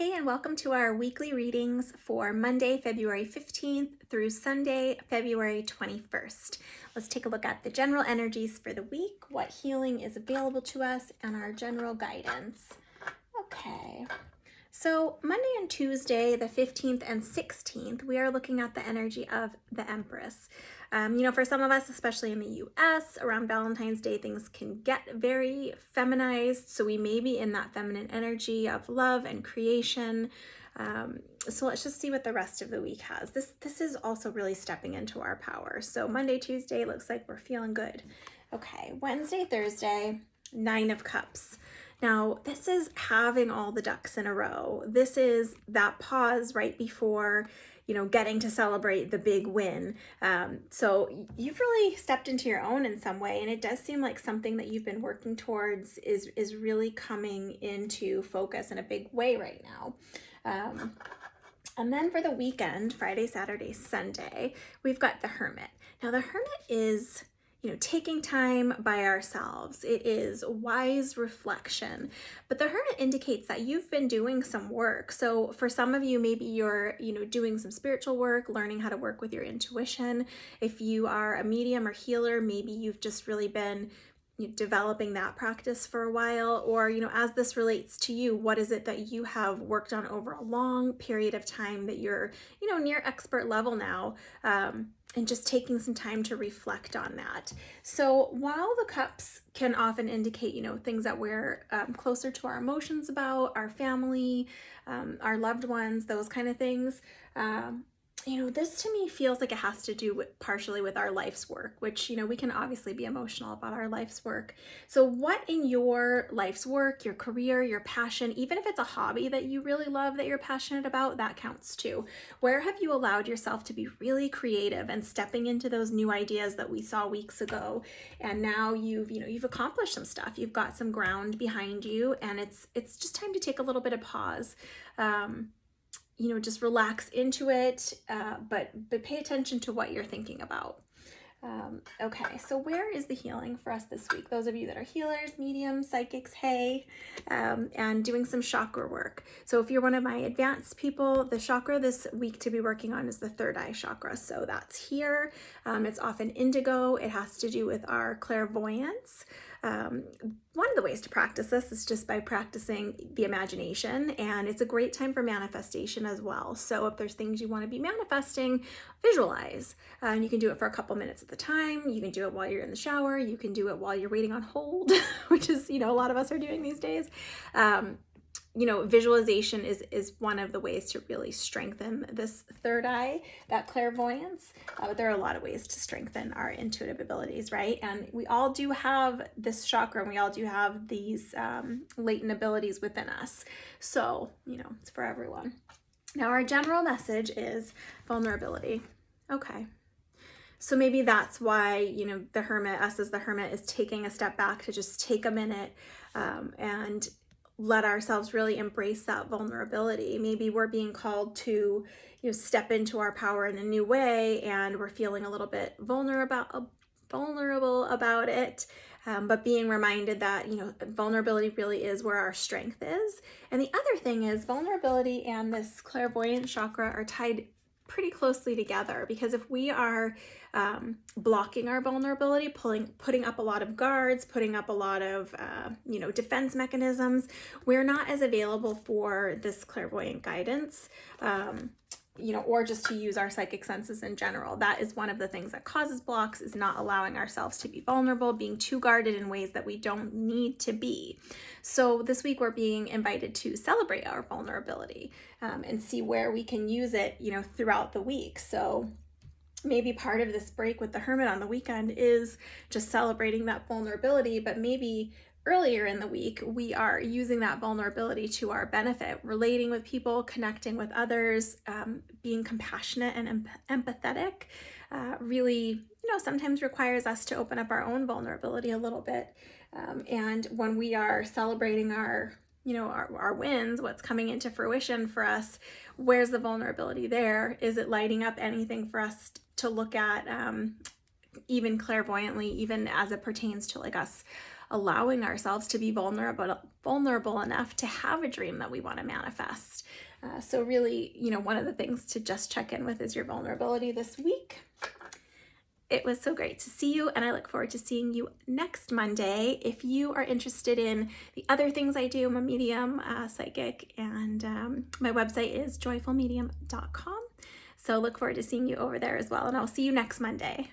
Hey, and welcome to our weekly readings for Monday, February 15th through Sunday, February 21st. Let's take a look at the general energies for the week, what healing is available to us, and our general guidance. Okay, so Monday and Tuesday, the 15th and 16th, we are looking at the energy of the Empress. For some of us, especially in the US, around Valentine's Day, things can get very feminized. So we may be in that feminine energy of love and creation. So let's just see what the rest of the week has. This is also really stepping into our power. So Monday, Tuesday, looks like we're feeling good. Okay, Wednesday, Thursday, 9 of Cups. Now, this is having all the ducks in a row. This is that pause right before, getting to celebrate the big win. So you've really stepped into your own in some way, and it does seem like something that you've been working towards is really coming into focus in a big way right now. And then for the weekend, Friday, Saturday, Sunday, we've got the Hermit. Now, the Hermit is taking time by ourselves. It is wise reflection. But the Hermit indicates that you've been doing some work. So for some of you, maybe you're, doing some spiritual work, learning how to work with your intuition. If you are a medium or healer, maybe you've just really been developing that practice for a while. Or, as this relates to you, what is it that you have worked on over a long period of time that you're, near expert level now? And just taking some time to reflect on that. So while the cups can often indicate, things that we're closer to our emotions about, our family, our loved ones, those kind of things, this to me feels like it has to do partially with our life's work, which, we can obviously be emotional about our life's work. So what in your life's work, your career, your passion, even if it's a hobby that you really love that you're passionate about, that counts too. Where have you allowed yourself to be really creative and stepping into those new ideas that we saw weeks ago? And now you've accomplished some stuff. You've got some ground behind you, and it's just time to take a little bit of pause. Just relax into it, but pay attention to what you're thinking about. Okay, so where is the healing for us this week? Those of you that are healers, mediums, psychics, hey, and doing some chakra work. So if you're one of my advanced people, the chakra this week to be working on is the third eye chakra. So that's here. It's often indigo. It has to do with our clairvoyance. One of the ways to practice this is just by practicing the imagination, and it's a great time for manifestation as well. So if there's things you want to be manifesting, visualize. And you can do it for a couple minutes at the time. You can do it while you're in the shower. You can do it while you're waiting on hold, which is, a lot of us are doing these days. Visualization is one of the ways to really strengthen this third eye, that clairvoyance. But there are a lot of ways to strengthen our intuitive abilities, right? And we all do have this chakra, and we all do have these latent abilities within us. So, it's for everyone. Now, our general message is vulnerability. Okay. So maybe that's why, the Hermit, us as the Hermit, is taking a step back to just take a minute and let ourselves really embrace that vulnerability. Maybe we're being called to, step into our power in a new way, and we're feeling a little bit vulnerable about it. But being reminded that, vulnerability really is where our strength is. And the other thing is vulnerability and this clairvoyant chakra are tied pretty closely together, because if we are blocking our vulnerability, putting up a lot of guards, putting up a lot of defense mechanisms, we're not as available for this clairvoyant guidance, or just to use our psychic senses in general. That is one of the things that causes blocks, is not allowing ourselves to be vulnerable, being too guarded in ways that we don't need to be. So this week we're being invited to celebrate our vulnerability and see where we can use it, throughout the week. So maybe part of this break with the Hermit on the weekend is just celebrating that vulnerability, but maybe earlier in the week, we are using that vulnerability to our benefit, relating with people, connecting with others, being compassionate and empathetic, really, sometimes requires us to open up our own vulnerability a little bit. And when we are celebrating our wins, what's coming into fruition for us, where's the vulnerability there? Is it lighting up anything for us to look at, even clairvoyantly, even as it pertains to us allowing ourselves to be vulnerable enough to have a dream that we want to manifest. So really, one of the things to just check in with is your vulnerability this week. It was so great to see you, and I look forward to seeing you next Monday. If you are interested in the other things I do, I'm a medium, psychic, and my website is joyfulmedium.com. So look forward to seeing you over there as well, and I'll see you next Monday.